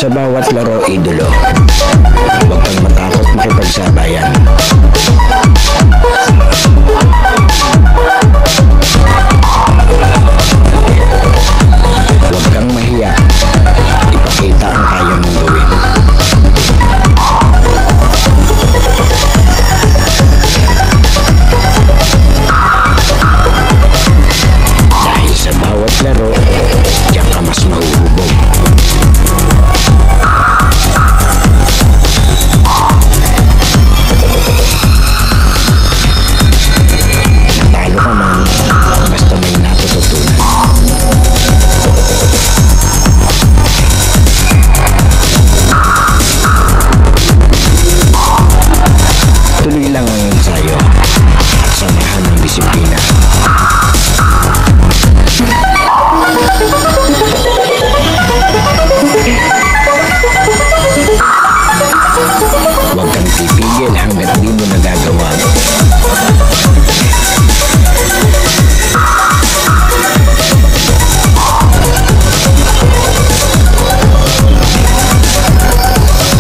Sa bawat laro, idolo, huwag kang matakot makipagsabayan. Huwag kang mahiya, ipakita ang kaya mong gawin. Dahil sa bawat laro, diyan ka mas mahuhubog. Natalo ka man, basta may natututunan. Tuloy lang ang ensayo at samahan ng disiplina. Huwag kang titigil hanggat di mo nagagawa.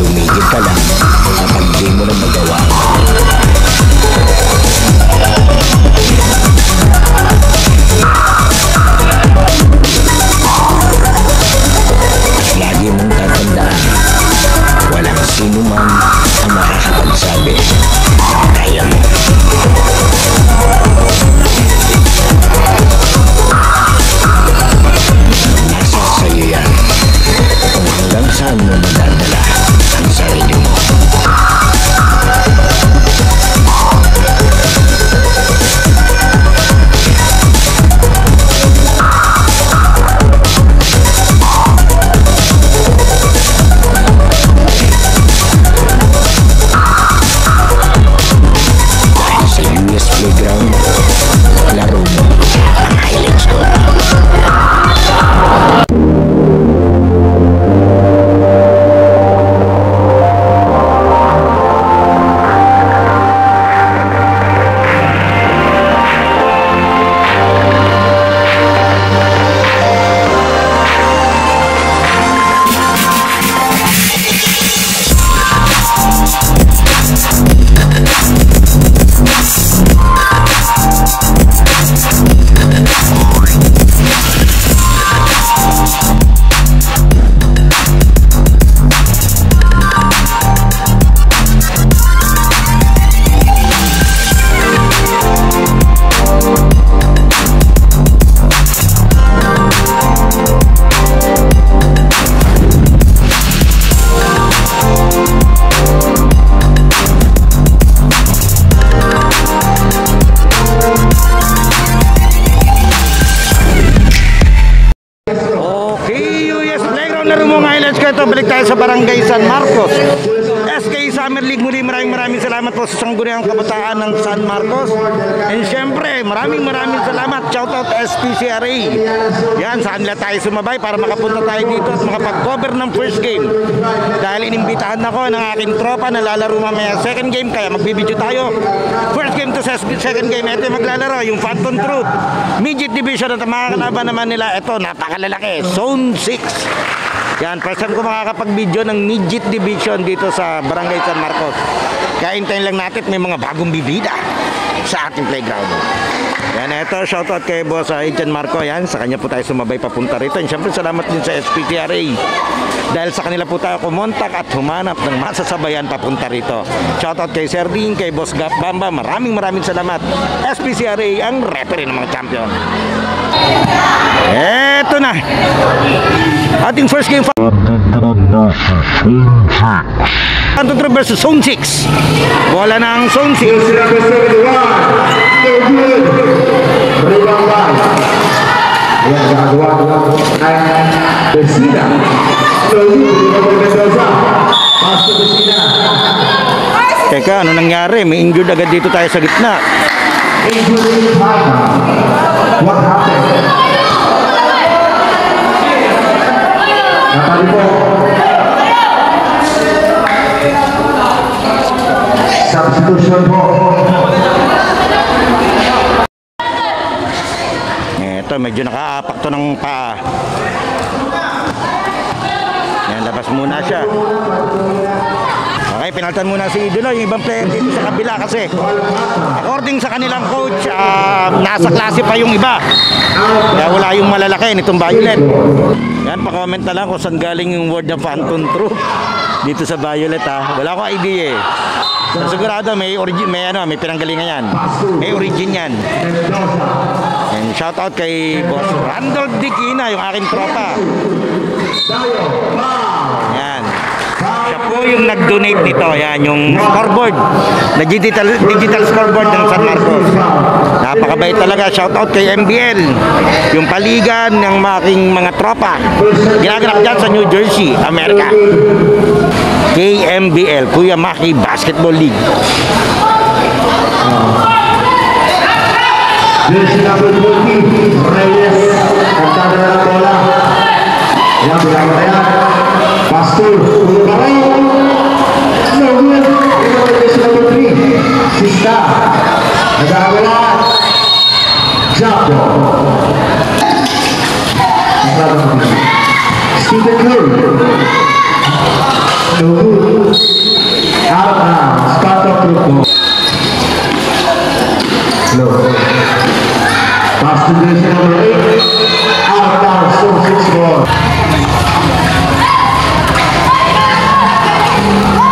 Tumigil ka lang kapag di mo na magawa. At lagi mong tatandaan, walang sino man ang makakapagsabi na kaya mo. Nasa sa'yo yan kung hanggang saan mo madadala ang sarili mo. Dahil sa US Playground, laro mo ang highlights ko. Laro mo nga highlights ko ito. Balik tayo sa Barangay San Marcos. SK Summer League, muli maraming salamat po sa sangguniang kabataan ng San Marcos. And syempre, maraming salamat. Shoutout SPCRA. Yan, saan nila tayo sumabay para makapunta tayo dito at makapag-cover ng first game. Dahil inimbitahan ako ng aking tropa na lalaro mamaya second game, kaya magbibideo tayo. First game to sa second game, ito yung maglalaro, yung Phantom Troop Midget Division, at ang mga kalaban naman nila, ito, napakalalaki, Zone 6. Yan, first time ko makakapag-video ng Midget Division dito sa Barangay San Marcos. Kaya hintayin lang natin, may mga bagong bibida sa ating playground. Yan, ito, shoutout kay Boss Agent Marco. Yan, sa kanya po tayo sumabay papunta rito. And syempre, salamat din sa SPTRA. Dahil sa kanila po tayo kumontak at humanap ng masasabayan papunta rito. Shoutout kay Sir Dean, kay Boss Gap Bamba. Maraming salamat. SPCRA, ang referee ng mga champion. Eto na. Ating first game. Phantom Troop versus Zone 6. Bola ng Zone 6. Teka, ano nangyari? May injured agad dito tayo sa gitna. What happened? Natali po. Substitution po. Ito, medyo nakaapak to ng paa. Yan, Labas muna siya. Okay, pinaltan muna si Idolo, yung ibang player dito sa kabila kasi according sa kanilang coach, nasa klase pa yung iba. Kaya wala yung malalaki nitong Violet. Yan, pa-comment na lang kung saan galing yung word na Phantom Troop dito sa Violet ha. Wala akong idea eh. Sigurado may origin, may pinanggalingan yan. May origin yan. And shout out kay Boss Randolph Dikina, yung aking tropa. Yan. Siya po yung nag-donate nito. Yan, yung scoreboard. Na digital scoreboard ng San Marcos. Napakabait talaga. Shout out kay MBL. Yung paligan ng aking mga tropa. Ginaganap dyan sa New Jersey, Amerika. KMBL, Kuya Maki Basketball League. Jersey number 20, Reyes, kantado na ng bola. Yan, bilang-bilang. Pastor, ulo pa rin. No good. Jersey number 3, Sista. Nag-aawala. Japo. Stephen Curry. No good. Out now. Spot of group. No. Pass to jersey number 8. Out now. So 6 ball.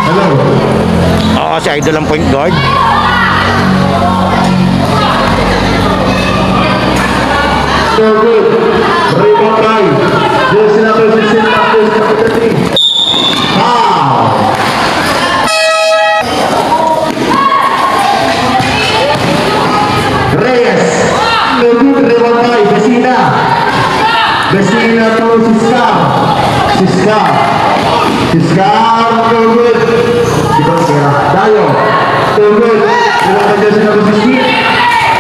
Hello. Oo, si Idol ang point guard. So good. Rebound by jersey number 16. Number 3. Reyes, no good, rebound by Vecina. Vecina to Siska, no good. Dayo, no good. Rebound by jersey number 16.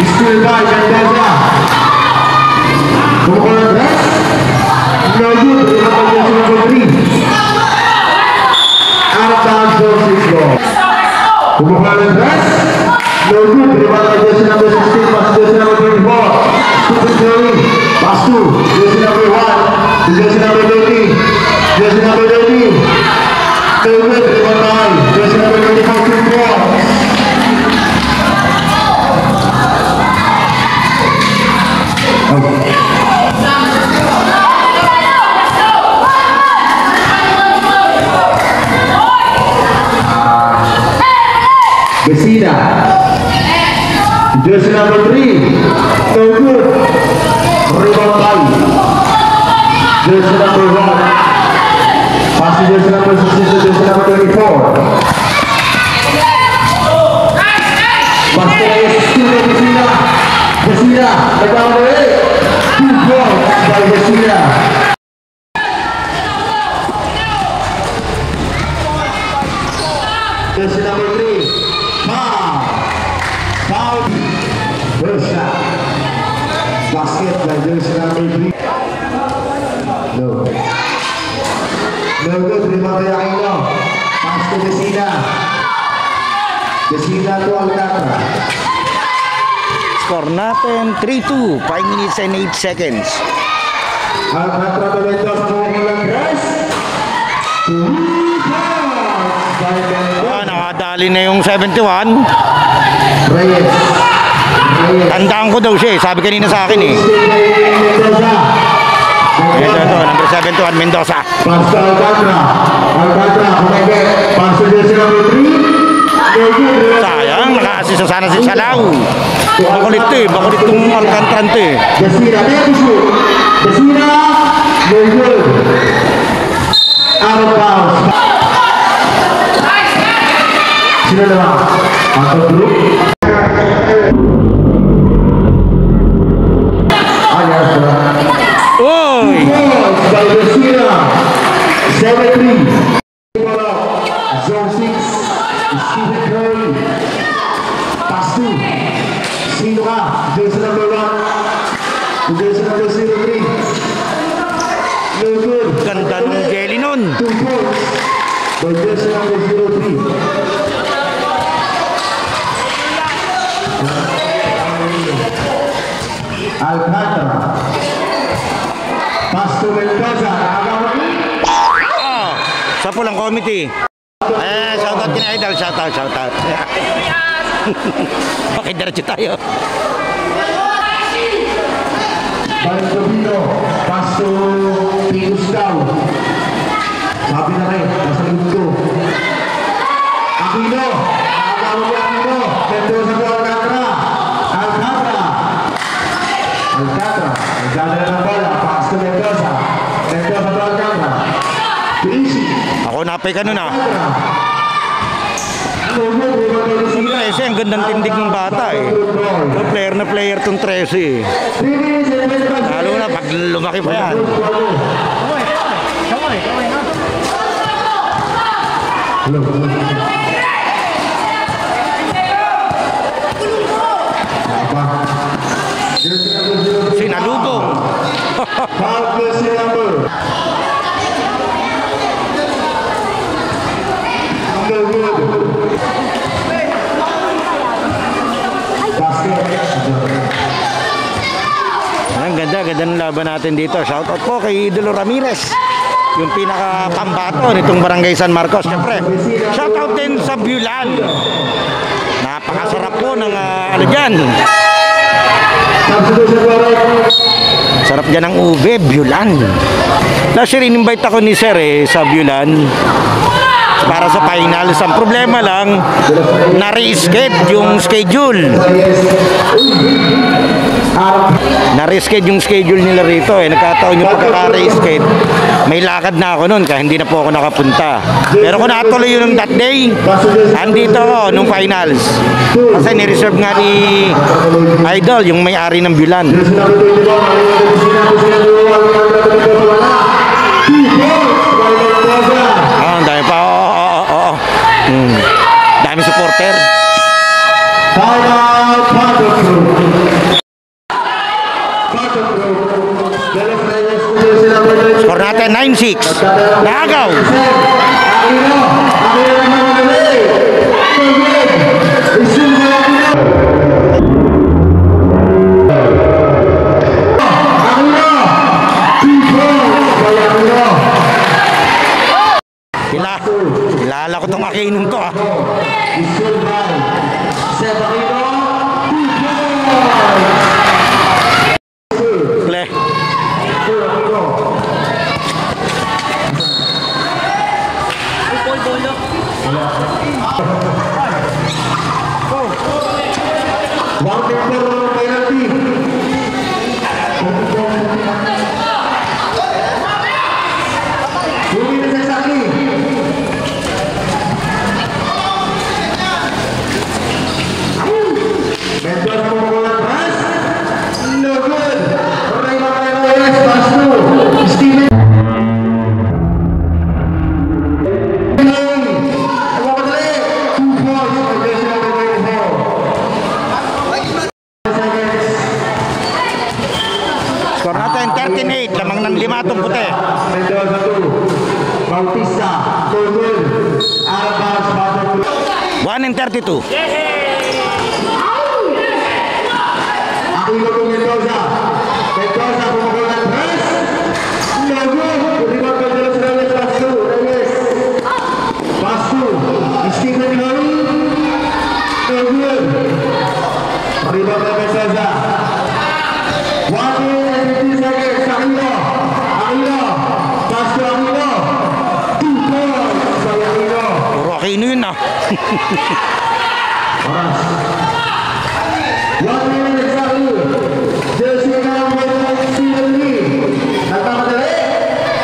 Still by Mendoza. Kumukul dress, no good. Rebound by jersey number 3. Out of bounds, zone 6 ball. Kumukul dress. No good, rebound by jersey number 16, pass jersey number 24. Stephen Curry, pass to jersey number 1, jersey number 30, jersey number 30. No good, rebound by jersey number 24, 2 balls. Vecina. Jersey number 3, no good. Rebound by jersey number 1. Pass to jersey number 16 to jersey number 24. Pass to Vecina. Vecina, nag-away. 2 balls by Vecina. Jersey number 3. Foul. First shot. Basket by jersey number 3. No. No good. Rebound by Aquino. Pass to Vecina. Vecina to Alcantara. Score natin 3-2, 5 minutes and 8 seconds. Alcantara to Mendoza. Kumukulang press. 2 points by Mendoza. Nakadali na yung 71. Reyes. Tandaan ko daw siya eh. Sabi kanina sa akin eh. Ito, number 71, Mendoza. Pass to Alcantara. Alcantara, kumenge. Pass to jersey number 3. Sayang, naka-assist sana si Salaw. Makulit to eh. Makulit tong Alcantara to eh. Vecina, there to shoot. Vecina, no good. Out of bounds. Sino naman? Out of group. Uy! By Vecina, 7-3. Zone 6, Stephen Curry. Pass to. Sino ka? Jersey number 1. Jersey number 03. No good. Ganda ng jelly nun. 2 points. By jersey number 03. Alcantara. Pass to Mendoza. Sa pulang committee. Shoutout kina Idol. Shoutout. Okay, diretso tayo. Balcobino, paso Pius daw. Sabi na rin, nasa linggo. Aquino, nakakawa ko Aquino. Mendoza po Alcantara. Nagdala ng bola, pass to Mendoza. Mendoza po Alcantara. Easy. Ako napay ka nun ah. Yung 13, ang gandang tindig ng bata eh. So, player na player tong 13 eh. Lalo na pag lumaki pa yan. Sinalubong. Ang ganda ng laban natin dito. Shoutout po kay Idolo Ramirez, yung pinaka-pambato nitong Barangay San Marcos. Siyempre, shoutout din sa Bulan. Napakasarap po ng ano dyan. Sarap dyan ng ube, Bulan. Last year, in-invite ako ni Sir sa Bulan para sa finals. Ang problema lang, na-re-escape yung schedule. Na-re-escape yung schedule nila rito eh. Nagkataon yung pagkaka-re-escape. May lakad na ako nun kaya hindi na po ako nakapunta. Pero kung natuloy yun that day, andito ako nung finals. Kasi ni-reserve nga ni Idol, yung may-ari ng Bulan. Ang dami pa. Oo. Dami supporter. Skor natin 9-6. Naagaw. Kilala ko itong Akinong to ah. Skor natin 13-8, lamang ng 5 itong puti. Mendoza 2, Bautista, Tolgol, Arabas, 1-32. Aquino kung Mendoza. Mendoza pumukul ng press. Lago, rebound by Delos Reyes, Pastu, Reyes. Pastu, Stephen Curry. Tolgol. Rebound by Mendoza. 1 minute and 50 seconds. Aquino. Aquino. Pastu, Aquino. 2 points by Aquino. Puro Aquino yun ah. Oras. 1 minute exactly. Jersey number 03. Nagpapadali.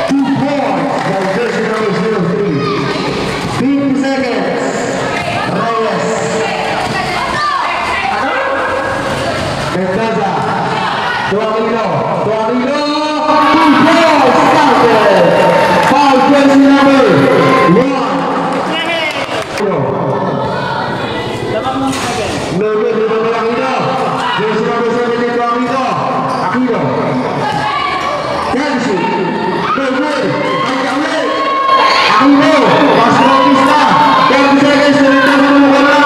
2 points by jersey number 03. 50 seconds. Reyes. Mendoza. Tuamino. 2 points. Counted. Foul jersey number 1. Norbert di bawah Aquino. Jersey number 17 Aquino. Aquino. Kenshi. Norbert. Angkawin. Aquino. Pas Bautista. 10 seconds. Serita bola.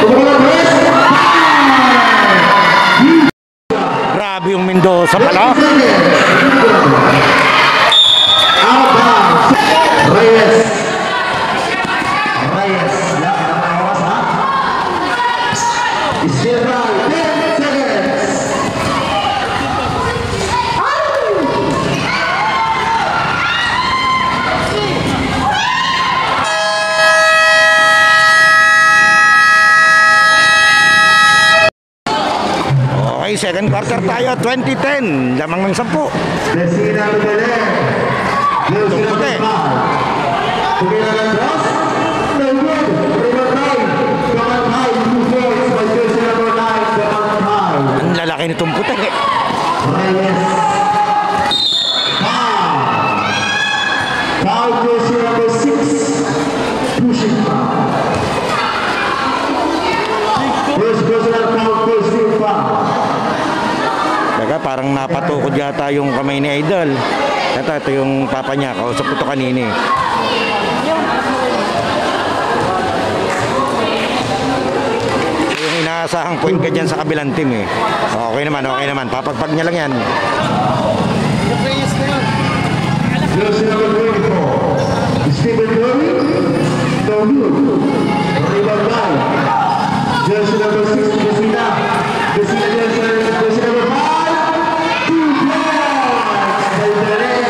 Bola press. Grabe yung Mendoza pala. Out. second quarter tayo, 20-10. Lamang ng 10. Desina Belen. Jersey number 5. Tumira ng cross. No good. Rebound 9. Gaman high. 2 points by jersey number 9. Gaman high. Ang lalaki nitong puti. Reyes. Foul jersey number 6. Pushing foul. First personal foul, first team foul. Teka, parang napatukod yata yung kamay ni Idol. Ito yung papa niya. Kausap ko ito kanini. Yung inaasahang point ka dyan sa kabilang team eh. Okay naman, okay naman. Papagpag niya lang yan. Jersey number 24. Stephen Curry. No good. Rebound 9. Jersey number 6. Desina. Desina jersey number 5. 2 points by Belen.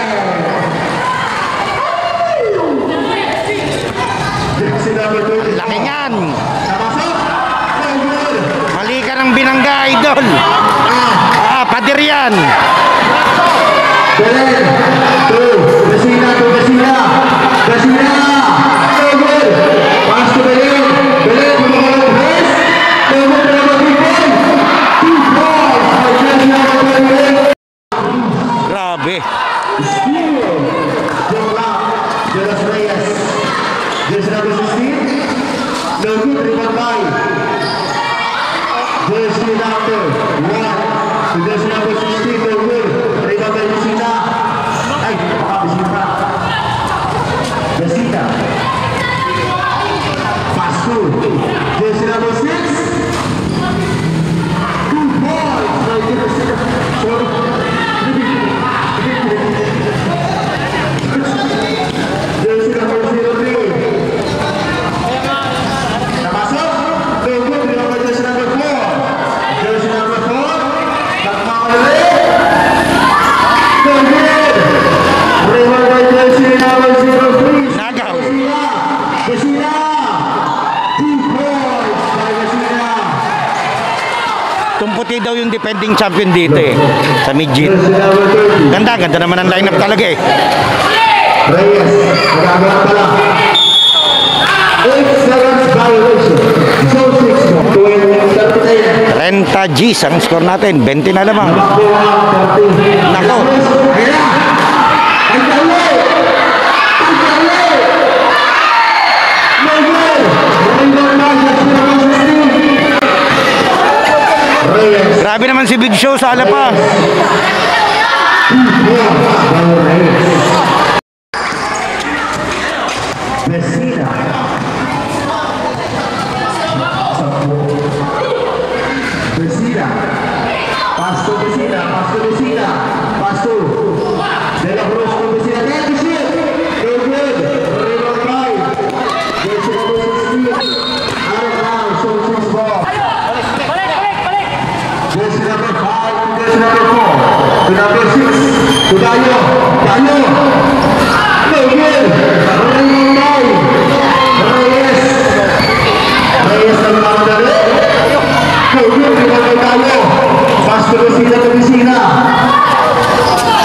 Jersey number 20. Laki niyan. Napasok. No good. Mali ka ng binangga, Idol. Padir yan. Belen. 2. Desina to Desina. Desina. No good. Pass to Belen. Belen to the press. No good. Number 3 point. 2 points by jersey number 28. Grabe. Steal. Jump out. Jelas Reyes. Jersey number 16. No good. Rebound 9. Jersey number 1. To jersey number 16. No good. Rebound by Desina. Ay, Desina. Desina. Pass to jersey number 6. 2 points by jersey. Sorry. Jersey number 03. Napasok. No good. Rebound by jersey number 4. Jersey number 4. Nagmamadali. No good. Rebound by jersey number 03. Nagaw. Desina. 2 points by Desina. Tumputi daw yung defending champion dito eh. Sa midget. Jersey number 30. Ganda, ganda naman ang lineup talaga eh. Reyes, nagagawa pala. 8 seconds violation. So 6 mo. 20-30. 30 G's ang score natin. 20 na lamang. Nako. Grabe naman si Big Show sa alapa. Desina. Desina. Pasto Desina. Pasto Desina. Pasto. De la Cruz con Desina. Get the shit. No good. Rebound 5. Jersey number 16. Out of bounds. So 6 ball. Jersey number 5 to jersey number 4. To number 6. To Dayo. Dayo. No good. Rebound 9. Reyes. Reyes nagmamadali. No good. Rebound by Dayo. Pass to Desina to Desina.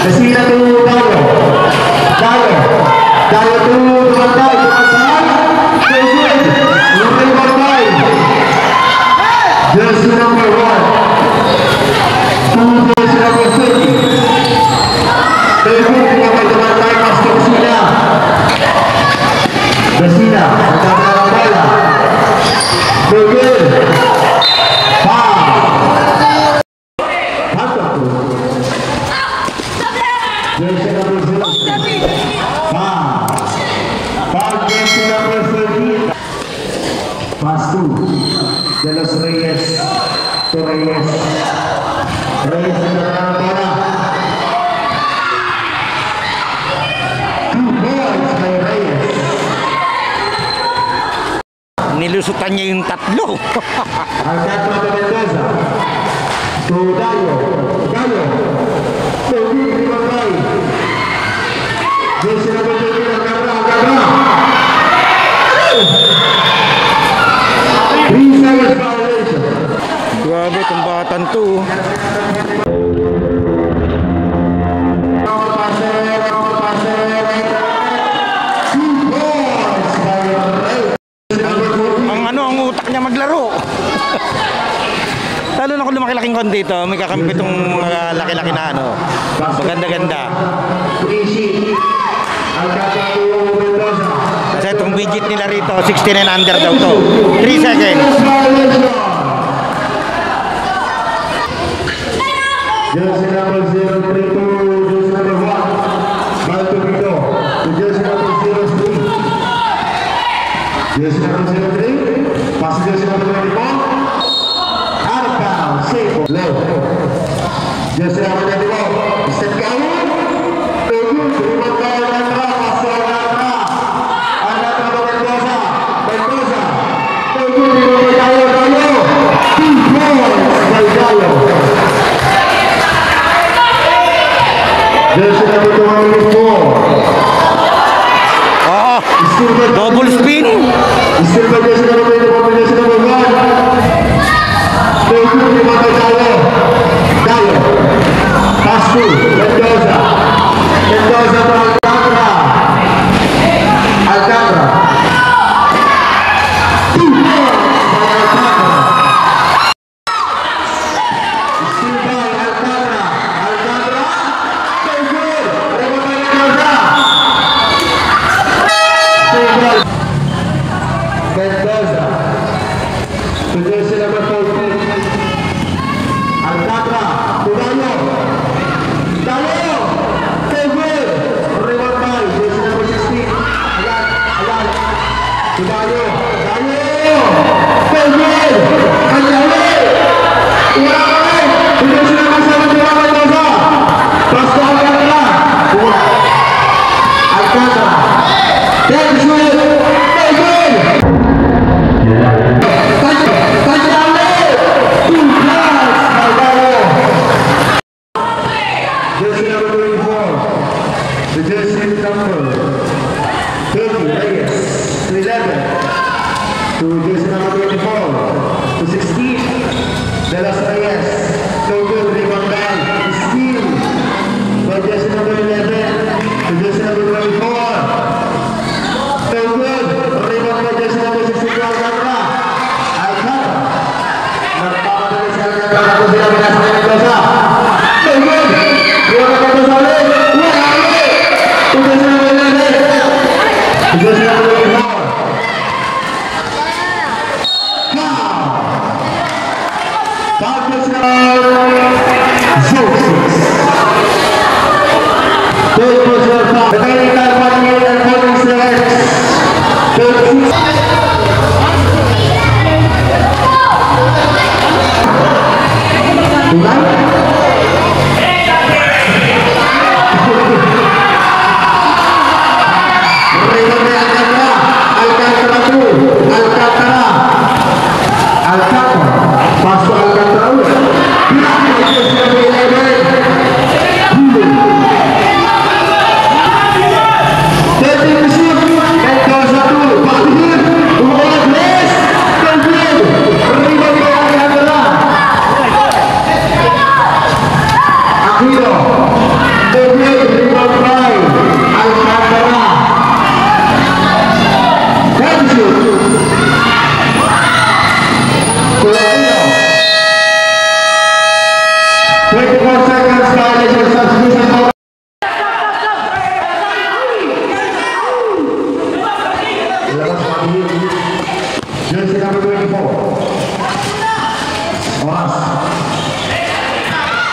Desina to Dayo. Dayo. Dayo to Dumantay. Dumantay. No good. Rebound 9. Jersey number 1. Jersey number 30. No good. Rebound by Dumantay. Pass to Desina. Desina. Nagkakala ng bola. No good. Foul. Jersey number 0. Foul. Foul jersey number 13. Pass to De Los Reyes. To Reyes. Reyes nagkakala ng bola. 2 points by Reyes. Nilusutan niya yung tatlo. Alcantara de Mendoza. To Dayo. Dayo. No good. Rebound 9. Jersey number 13. Agarra. 3 seconds violation. Grabe, itong batang to. dito, may kakampi itong mga laki-laki na ano. Maganda-ganda. Kasi itong widget nila rito, 69 under daw to. 3 seconds. Jersey number 032, jersey number 1, Malto Vito. Jersey number 03. Jersey number 03, pass jersey number 24. Out of bounds, safe. Low. Jersey number 24, step down. Terima Jersey number 24. Oo. Double spin. Still by jersey number 24, jersey number 1. Thank you, Mata Dayo. Dayo. Pass to Mendoza. Mendoza to Alcantara. Alcantara. 2 points by Alcantara. Still by Alcantara. Alcantara. Very good. Rebound by Mendoza. Still by Mendoza. To jersey number 14. Alcantara. To Dayo. Dayo. Very good. Rebound by jersey number 16. Ayan. To Dayo. Dayo. Very good. Kanyali. Ulang. To jersey number 7. Mendoza. Pass to Alcantara. Alcantara. That's good. Very good. Jersey number 24, the jersey number 30, Reyes, to 11, to jersey number 24, to 16, De Los Reyes, so good, rebound down, steal, by jersey number 11, to jersey number 24, so good, rebound by jersey number 16, Alcantara, nagpapadali sa Alcantara, kung sila binasa ng Mendoza, so good, rebound by Mendoza ulit, wala ulit, to jersey number 11, to jersey number 24, foul jersey number 06, third personal foul, mechanical 1 minute and 40 seconds, 36. Jersey number 24. Oras.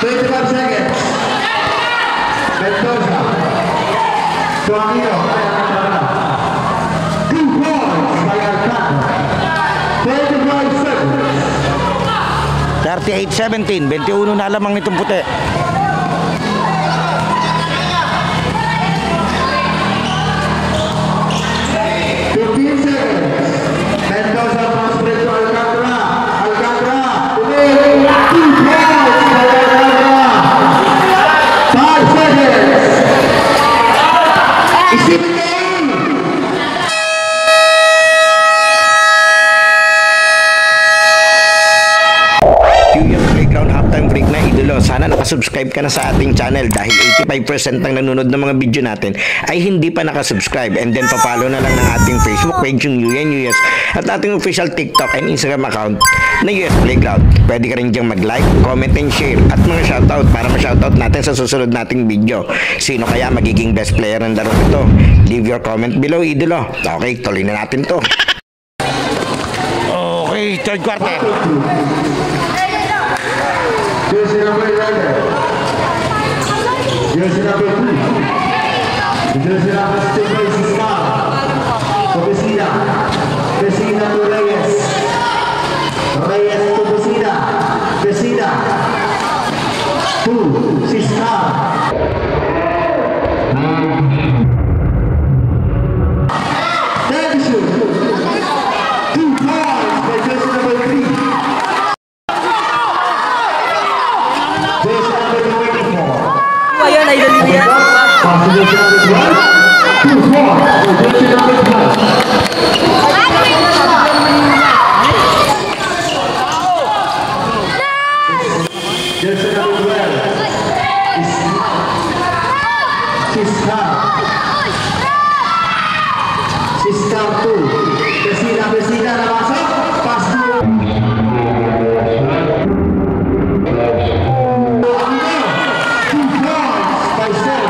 25 seconds. Mendoza. Tuanino. 2 points by Alcantara. 25 seconds. 38-17. 21 na lamang nitong puti. Mendoza pass break to Alcantara. Alcantara. 2 points by Alcantara. 5 seconds. Isip game. Playground halftime break na idolo. Sana nakasubscribe mag-subscribe ka na sa ating channel dahil 85% ng nanonood ng mga video natin ay hindi pa nakasubscribe, and then papalo na lang ng ating Facebook page yung UNUS at ating official TikTok and Instagram account na US Playground. Pwede ka rin diyang mag-like, comment, and share at mga shoutout para ma-shoutout natin sa susunod nating video. Sino kaya magiging best player ng laro ito? Leave your comment below, idolo. Okay, tuloy na natin to. Okay, third quarter. Jersey number 11. Jersey number 2. Jersey number 6 is Scar. To Vecina. Vecina to Reyes. Reyes to Vecina. Vecina. 2. Si Scar. Tension. 2 points by jersey number 3. Jersey number 24. Ayun, idol nila yan. Jersey number 12. 2 points by jersey number 12. Jersey number 12 is Siskar 2. Vecina na masuk. Pas dulu. 2 points by Seth.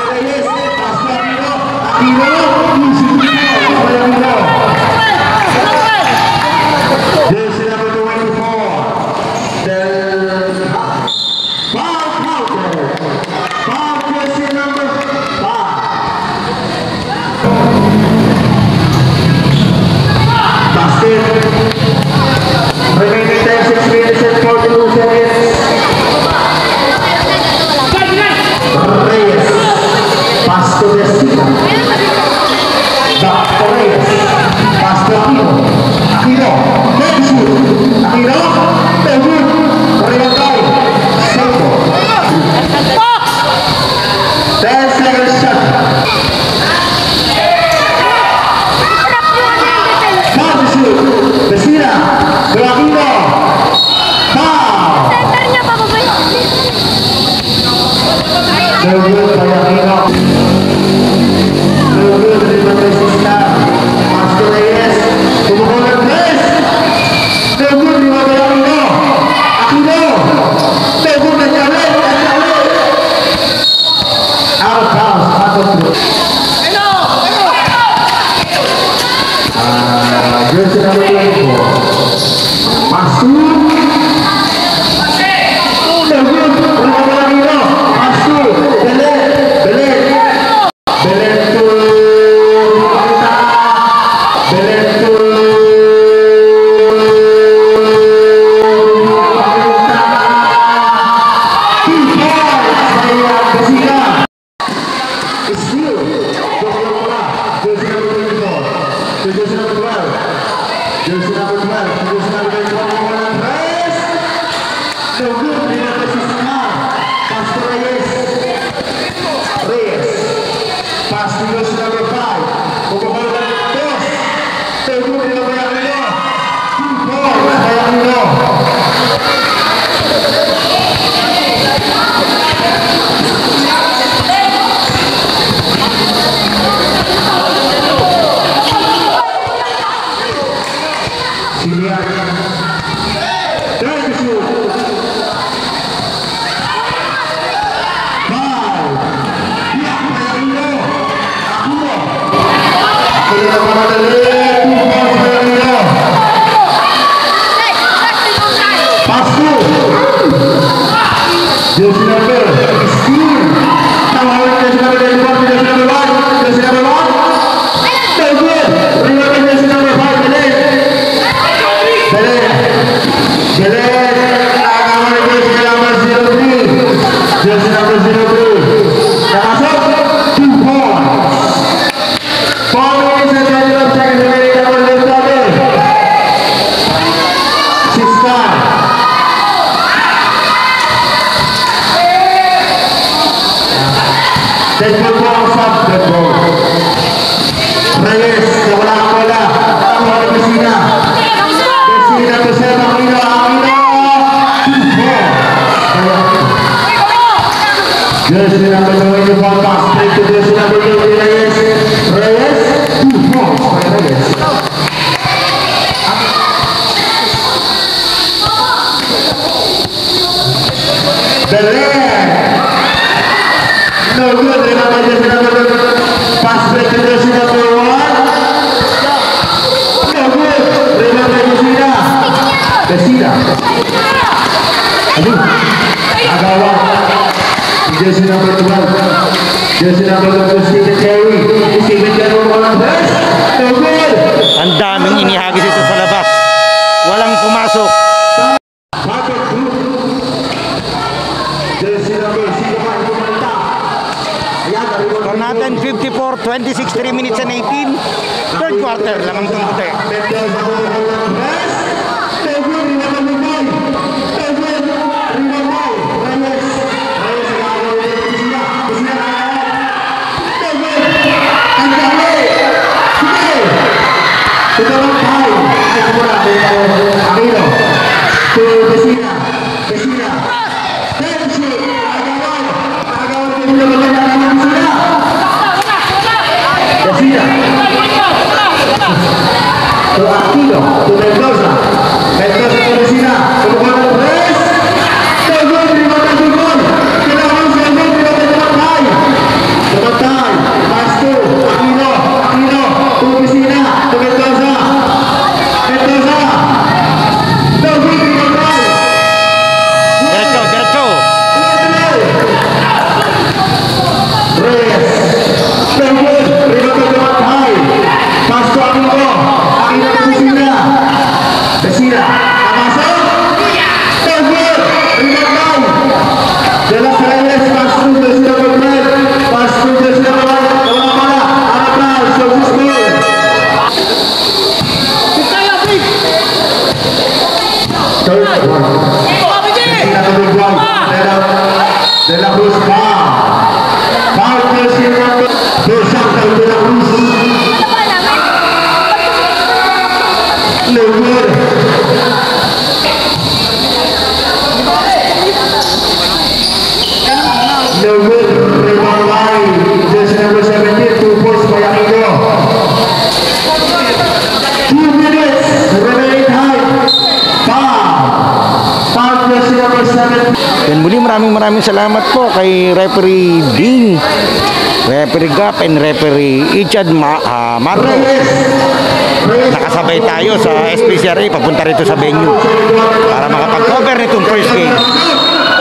Reyes. Pas Aquino. Jersey number 24. Del Foul jersey number 5. Basket. Remaining time 6 minutes and 42 seconds. Reyes. Pass to Vecina. Back to Reyes. Pass to Aquino. Aquino. Next shoot. Aquino. Good. Reyes. Seco. 10 seconds shot. Foul shoot. Vecina. To Aquino. Foul. Centernya Pak Boboy. No good by Aquino. No good terima kasih Siskar. Pass to Reyes. Tumukul dan press. No good terima kasih Aquino. Aquino. No good dan Jalil. Out of bounds. Out of bounds. Jersey number 24. Masuk. No good. Terima kasih Aquino. Masuk. Belet to Anita. Belet to Anita. 2 points by Vecina. Still, jersey number 24. To jersey number 12. Jersey number 12. To jersey number 21. Reyes. No good. Terima kasih Scar. Pass to Reyes. Reyes. Pass to jersey number 5. Pukul dan toss. No good. Terima kasih Aquino. 2 points by Aquino. Silian. Try to shoot. 5. Biak by Aquino. Aquino. Aquino para Dele. 2 points by Aquino. Pass to. Jersey number. Steal. Tawaran jersey number 24. Jersey number 1. Jersey number 1. No good. Terima kasih jersey number 5. Belet. Agaman jersey number 03. Jersey number 03. Yang masuk 2 points. 4 minutes and 25 seconds remaining. Number 11. Siskar. Dead ball, sub dead ball. Reyes, wala ang bola. Tawa ni Vecina. Vecina to serve Aquino. Aquino. 2 points. Jersey number 24, pass straight to jersey number 20, Reyes. Reyes, 2 points by Reyes. Belen. No good, remember jersey number 2, pass straight to jersey number 1. No good, remember Besida. Aduh, Agawan. Jersey number 12. Jersey number 12, Stephen Cherry. Stephen Cherry on first. No good. Ang daming inihagis ito sa labas. Walang pumasok. Jersey number 05, Kumanta. Score natin 54, 26, 3 minutes and 18. Third quarter, lamang tungkote. To Mendoza. Mendoza ke Besina. Kemudian Pres. Teguh terima kasih gol. Kita harus teguh terima kasih Teman-teman. Pastu. Aquino. Aquino. To Besina. To Mendoza. Mendoza. Teguh terima kasih. Diretso, diretso. Pres. Teguh terima kasih. Pastu Aquino. Besira, masuk. Teguh, rebound. Jelas Reyes pastu Besira bermain. Pastu Besira bermain. Bola bola, Anabral, sukses gol. Besira berbuang. De la Cruz foul. Foul Besira bersang dari De la Cruz. No good. No good. Rebound line. Jersey number 17, 2 points by Aquino. 2 minutes. Remaining time. Foul jersey number 7. Dan muli maraming salamat po kay referee Ding, referee Gap, and referee Ichad Marco. Nakasabay tayo sa SPCRA papunta rito sa venue para makapag-cover nitong first game.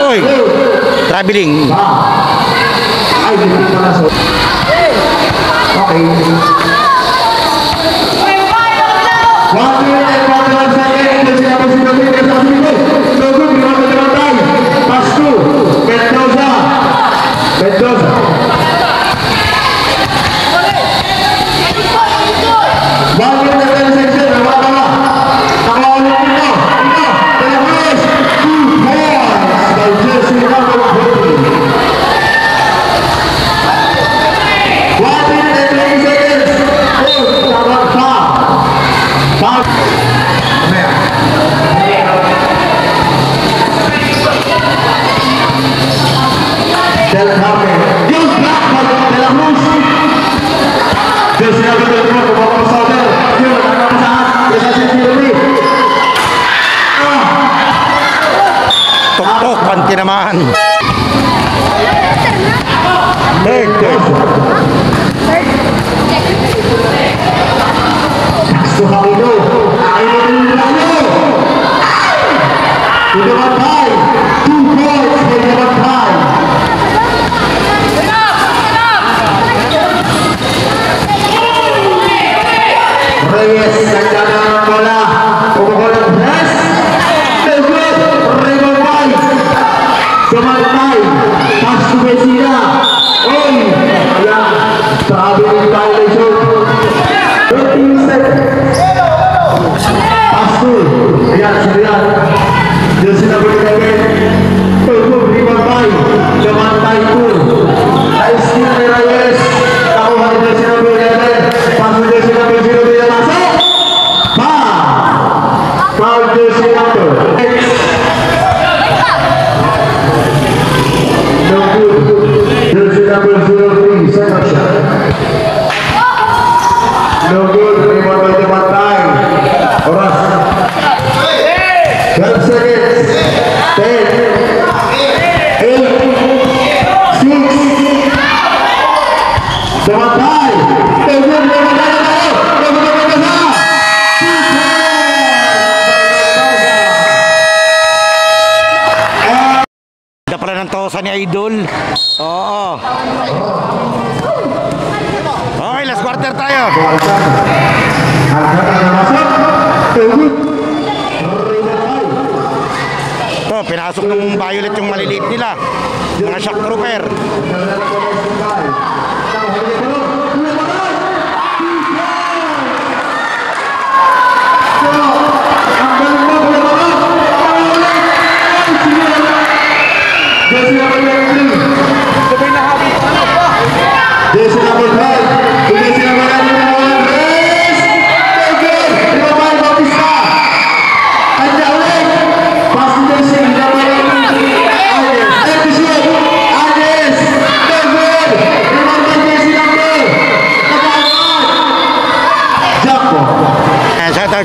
Uy, traveling. Ay, hindi pala so. Okay. 1 minute and 41 seconds. Jersey number 17. No good. Rebound by Tayo. Pass to Mendoza. Mendoza. Tok-tok, panti naman. Third. Suharino. Udamatay. 2 points for Udamatay. Reyes nagdana ng bola. Pumukuha ng press. Teguh, rebound by Sumartay. Pass to Besira. Oy, ayan. Sabi ng violation. 13 seconds. Pass to. Ayan, siriyan. Jersey number Tumatay! Tumatay na tayo! Tumatay na! Ganda pala ng tosa ni Idol. Oo. Okay, last quarter tayo. Ito, pinasok ng Violet yung maliliit nila. Mga shock trooper.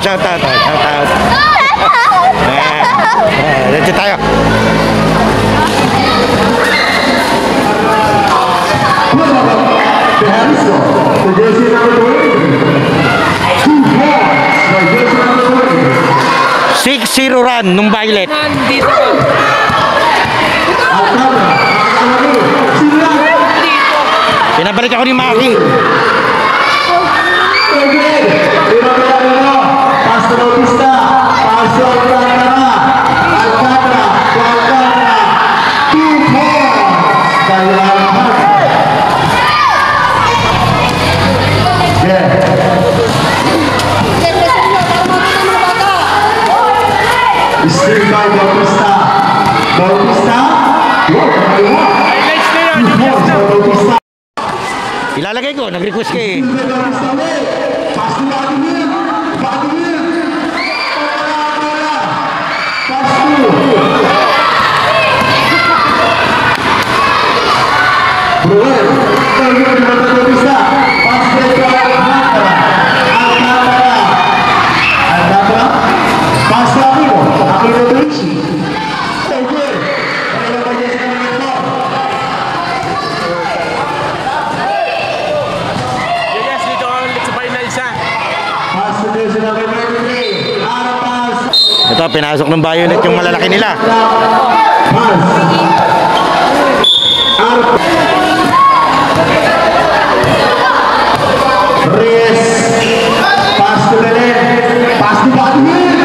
Shout out. Let's tayo. Zero run nung Violet. Pinabalik ako ni Maki. Pastor Bautista, Pastor Alcantara, two points by Still by Bautista. Bautista, ilalagay ko, nag-request ka eh. Ito, pinasok ng Violet yung malalaki nila. Reyes, pass to the left, pass to Badwin.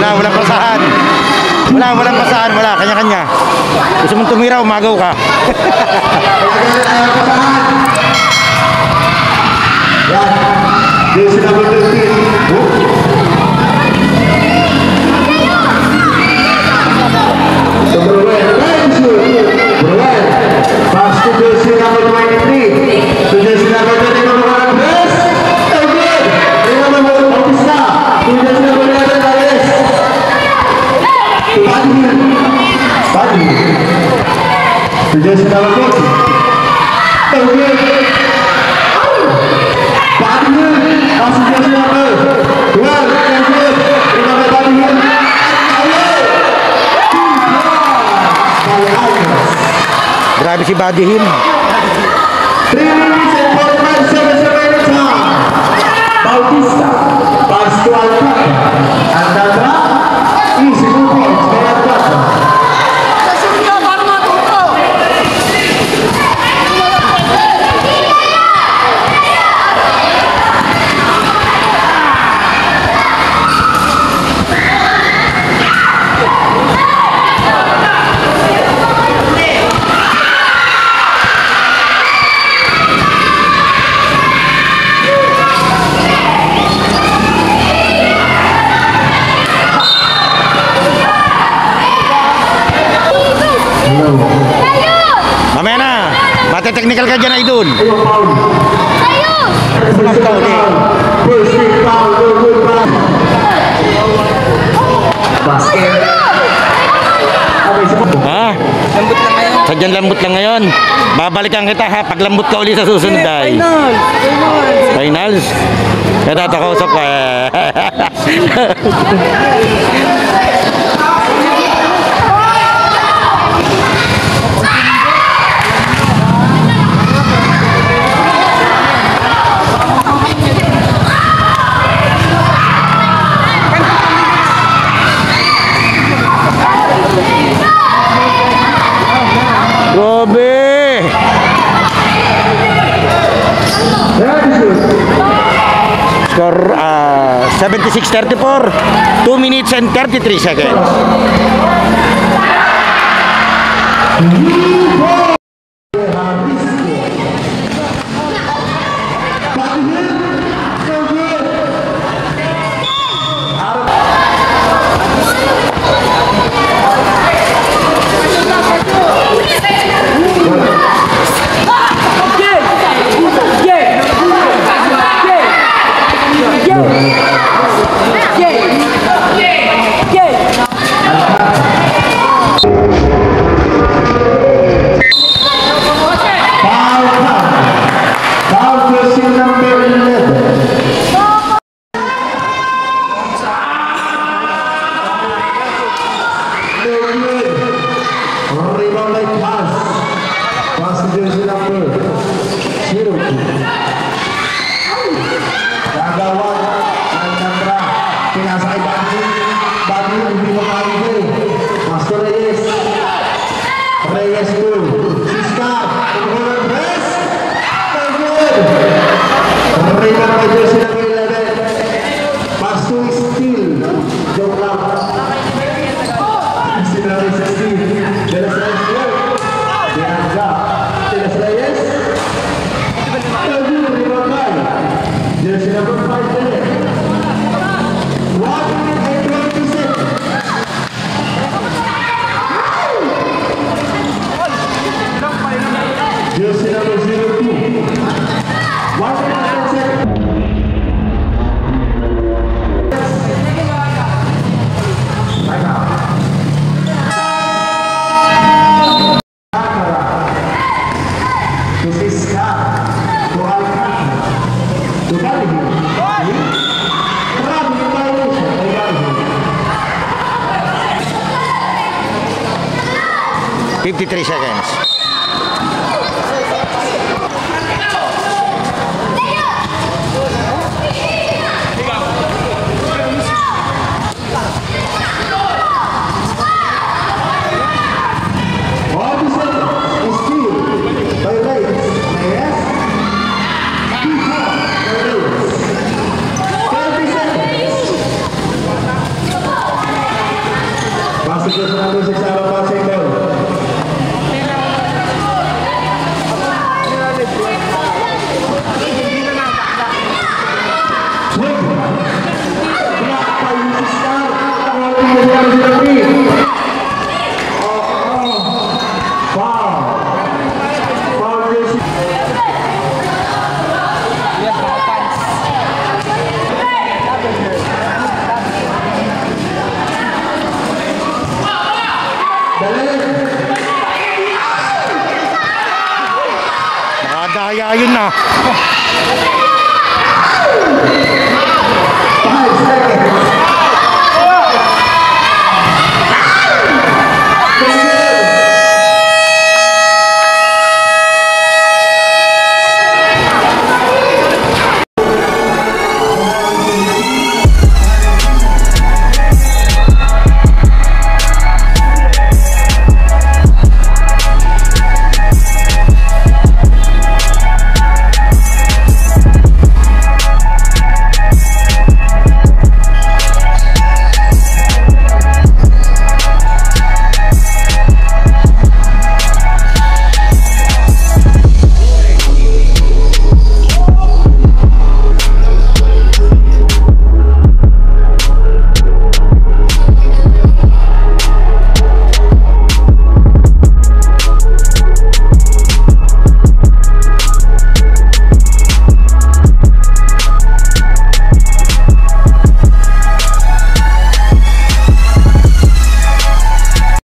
Walang pasahan. Walang pasahan, wala. Kanya-kanya. Gusto mong tumira, umagaw ka. Grabe si Badihin. 3 minutes and 45 seconds remaining time. Bautista, pass to Alcantara, easy 2 points by Alcantara. technical ka dyan, idol. Ayun, foul. Punas ka uli. First team foul. No good pass. Basket. Okay, Ha? Lambot lang ngayon. Sadyang lambot lang ngayon. Babalikan kita ha, pag lambot ka uli sa susunod ay. Final! Finals. Kaya tatakausap ka eh. Grabe! Score 76-34, 2 minutes and 33 seconds. Foul jersey number 11. Rebound by pass. Pass to jersey number 02. Gagawad ng Sandra. Pinasakay Bati hindi makakagay. Master Reyes. Reyes 2. Siska. Tumulong press. Rebound by jersey number 11. Pass to Steel. Joke lang. Sinabi sa Steve, De Los Reyes here. Bianca, De Los Reyes. Tagu, rebound by jersey number 5 there. 1 minute and 20 seconds. Jersey number 02. 1 minute and 10 seconds. $53 seconds. Nakadaya yun na.